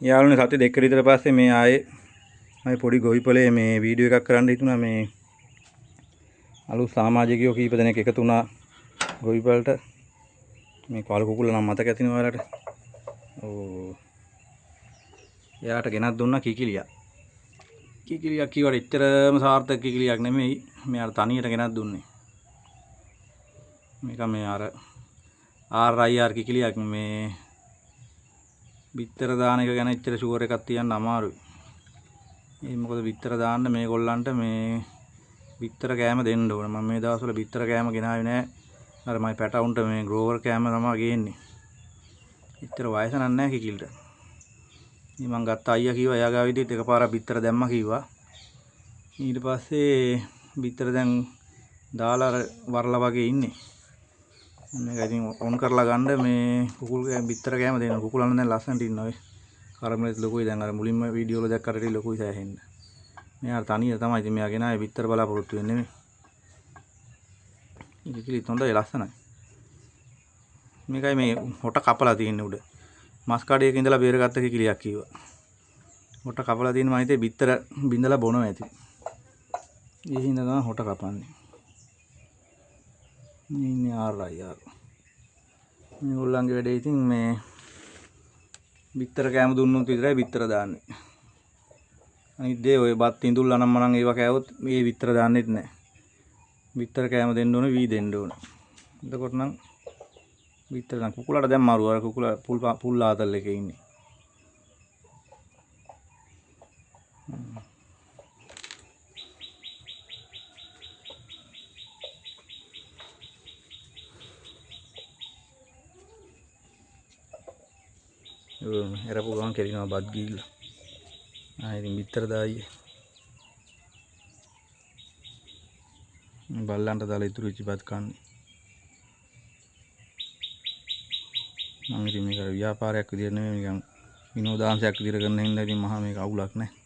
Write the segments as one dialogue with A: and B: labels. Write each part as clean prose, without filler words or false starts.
A: යාළුවනේ සති දෙකකට විතර පස්සේ මේ ආයේ මම පොඩි ගොවිපලේ මේ වීඩියෝ එකක් කරන්න හිතුණා. මේ අලුත් සමාජිකයෝ කීප දෙනෙක් එකතු වුණා ගොවිපලට. මේ කාල කුකුල නම් මතක ඇතිනේ ඔයාලට. ඔව්. එයාට ගෙනත් දුන්නා කිකිලියක්. කිකිලියක් කිව්වට එච්චරම සාර්ථක කිකිලියක් නෙමෙයි. මෙයාට තනියට ගෙනත් දුන්නේ. මේක මේ අර RIR කිකිලියක්. මේ බිත්තර දාන එක ගැන එච්චර ෂුවර් එකක් තියන්න අමාරුයි. ඒ මොකද බිත්තර දාන්න මේගොල්ලන්ට මේ බිත්තර කෑම දෙන්න ඕන. මම මේ දවස්වල බිත්තර කෑම ගෙනාවේ නෑ. අර මයි පැටවුන්ට මේ ග්‍රෝවර් කෑම තමයි ගේන්නේ. එච්චර වයස නෑ කිකිල්ට. ඉතින් මං ගත්ත අයියා කිව්වා එයා ගාව විදිහට එකපාරක් බිත්තර දැම්මා කිව්වා. ඊට පස්සේ බිත්තර දැන් දාලා අර වරලා වගේ ඉන්නේ. මේක ඉතින් ඔන් කරලා ගන්න මේ කුකුල් බිත්තර කෑම දෙන්න. කුකුලන් දැන් ලස්සනට ඉන්නවා. ඔය කරමලෙත් ලොකුයි. දැන් අර මුලින්ම වීඩියෝ වල දැක්කට ලොකුයි සෑහෙන්න. මෙයා තනිය තමයි. ඉතින් මෙයා ගෙනාවේ බිත්තර බලාපොරොත්තු වෙන්නේ නෙමෙයි. කිකිලිත් හොඳයි ලස්සනයි. මේකයි මේ හොට කපලා තියෙන්නේ උඩ. මස් කඩේක ඉඳලා බේරගත්ත කිකිලියක් කිව්වා. හොට කපලා තියෙන මම හිතේ බිත්තර බින්දලා බොනවා ඇති. ඒ හින්දා තමයි හොට කපන්නේ. මේ ඉන්නේ RIR. මේගොල්ලන්ගේ වැඩේ ඉතින් මේ බිත්තර කෑම දුන්නොත් විතරයි බිත්තර දාන්නේ. අනිත් දේ ඔය බත් ඉඳුල් අනම්මනම් ඒවා කෑවොත් මේ බිත්තර දාන්නෙත් නැහැ. බිත්තර කෑම දෙන්න ඕනේ වී දෙන්න ඕනේ. එතකොට නම් බිත්තර නම් කුකුලට දැන් මාරු අර කුකුල පුල් ආතල් එකේ ඉන්නේ. එරපු ගමන් කෙලිනවා බත් ගිහිල්ලා. ඉතින් බිත්තර දායි. බල්ලන්ට දාලා ඉතුරු වෙච්ච බත් කන්නේ. මම ඉතින් මේක ව්‍යාපාරයක් විදියට නෙමෙයි නිකන් විනෝදාංශයක් විදියට කරන හින්දා ඉතින් මහා මේක අවුලක් නැහැ.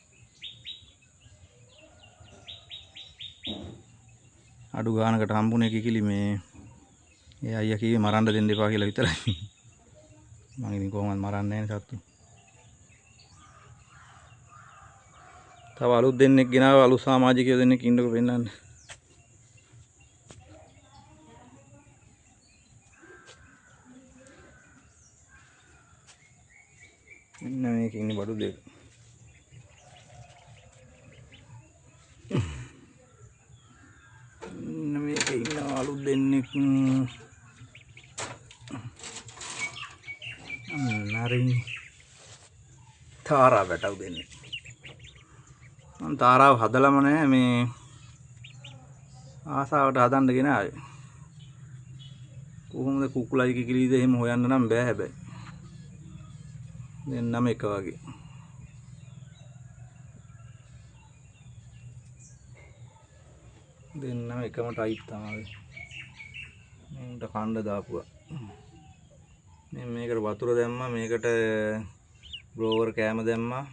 A: අඩු ගානකට හම්බුනේ කිකිලි මේ ඒ අයියා කිව්වේ මරන්න දෙන්න එපා කියලා විතරයි. මම ඉතින් කොහොමවත් මරන්නේ නැහැ සත්තු. තව අලුත් දෙන්නෙක් ගෙනාව අලුත් සමාජිකයෝ දෙන්නෙක් ඉන්නකො පෙන්නන්න. ඉන්න මේක ඉන්නේ බඩු දෙක. ඉන්න මේක ඉන්න අලුත් දෙන්නෙක්. නරින් තාරා වැටව දෙන්නේ. මම තාරාව හදලම නැහැ මේ ආසාවට හදන්න ගෙනාවේ. කොහොමද කුකුලයි කිකිලිද එහෙම හොයන්න නම් බෑ හැබැයි. දෙන්නම එක වගේ. දෙන්නම එකම ටයිප් තමයි. මේකට කණ්ඩ දාපුවා. මේකට වතුර දැම්මා මේකට ග්‍රෝවර් කෑම දැම්මා.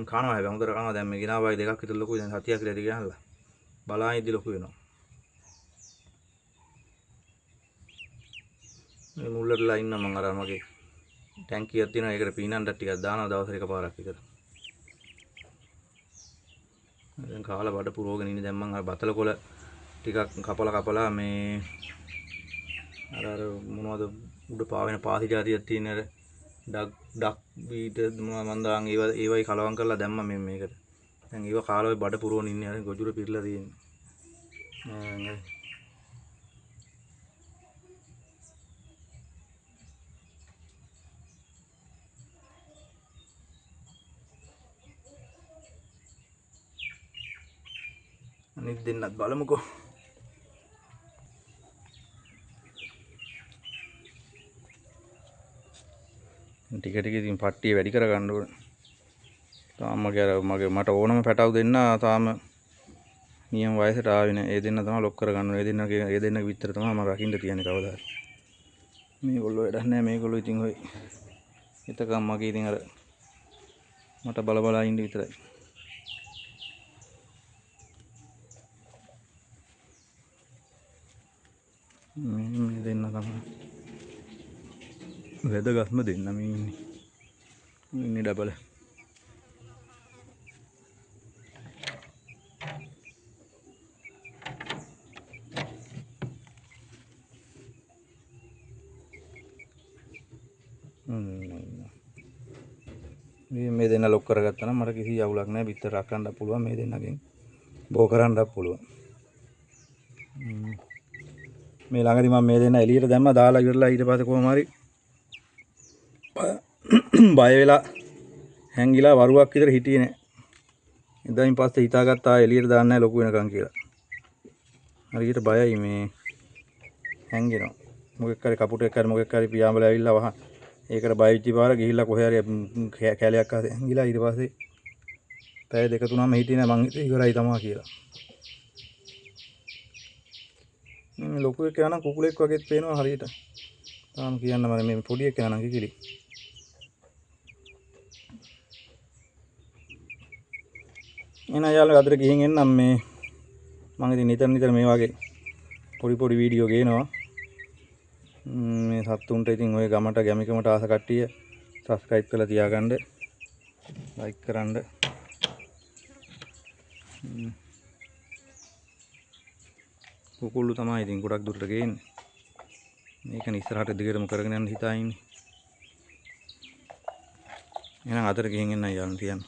A: කනවා හැබැයි හොඳට කනවා. දැන් මේ ගිනාවයි දෙකක් විතර ලොකුයි. දැන් සතියක් විතර ඇති ගහලා. බලාගෙන ඉද්දි ලොකු වෙනවා. මේ මුල්ලටලා ඉන්න මම අර මගේ ටැංකියක් තියෙනවා. ඒකට පීනන්න ටිකක් දානවා දවසට එකපාරක් විතර. දැන් කාලා බඩ පුරවගෙන ඉන්නේ. දැන් මම අර බතල කොළ ටිකක් කපලා මේ අර මොනවද උඩ පාවෙන පාසි జాතියක් තියෙන අර ඩක් බීට මන්දාන් ඒවයි කලවම් කරලා දැම්මා මේකට. දැන් ඒව කාලා බඩ පුරවගෙන ඉන්නේ. අර ගොජුර පිරලා තියෙන්නේ. අනිත් දෙන්නත් බලමුකෝ. ටික ටික ඉතින් පට්ටිය වැඩි කර ගන්න ඕනේ. තාම මට ඕනම පැටව දෙන්න තාම නියම වයසට ආවේ නැහැ. ඒ දෙන්න තමයි ලොක් කර ගන්න ඕනේ. ඒ දෙන්නගේ විතර තමයි මම රකින්න තියන්නේ කවදා හරි. මේගොල්ලෝ වැඩක් නැහැ. මේගොල්ලෝ ඉතින් ඔය එතකම් මගේ ඉතින් අර මට බල ඉන්න විතරයි. මේ දෙන්න තමයි වැදගත්ම දෙන්න මේ ඉන්නේ. ini double මේ දෙන්න ලොක් කරගත්තා නම් මට කිසි අවුලක් නැහැ. පිටර රකන්න පුළුවන් මේ දෙන්නගෙන්. බෝ කරන්නත් පුළුවන්. මේ ළඟදී මම මේ දෙන්න එළියට දැම්මා දාලා ඉවරලා ඊට පස්සේ කොහොම හරි බය වෙලා හැංගිලා වරුවක් විතර හිටියේ නෑ. ඉඳන් පස්සේ හිතාගත්තා එළියට දාන්න නැහැ ලොකු වෙනකන් කියලා. හරියට බයයි මේ හැංගෙනවා. මොකෙක් හරි කපුටෙක් හරි මොකෙක් හරි පියාඹලා ඇවිල්ලා වහ ඒකට බය වෙච්ච පාර ගිහිල්ලා කොහේ හරි කැලයක් අස්සේ හැංගිලා ඊට පස්සේ පැය දෙක තුනම හිටියේ නෑ මං ඉවරයි තමා කියලා. මේ ලොකු එකා නම් කුකුලෙක් වගේත් පේනවා හරියට. තාම කියන්න මම මේ පොඩි එකා නම් කිකිලි. එන යාළුවා අතට ගිහින් එන්නම් මේ මම ඉතින් නිතර මේ වගේ පොඩි වීඩියෝ ගේනවා. මේ සත්තුන්ට ඉතින් ඔය ගමට ගැමිකමට ආස කට්ටිය සබ්ස්ක්‍රයිබ් කරලා තියාගන්න. ලයික් කරන්න. කුකුල්ලු තමයි ඉතින් ගොඩක් දුරට ගේන්නේ. මේක ඉස්සරහට දිගටම කරගෙන යන්න හිතා ඉන්නේ. එහෙනම් අතට ගිහින් එන්න යාළුවා තියන්න.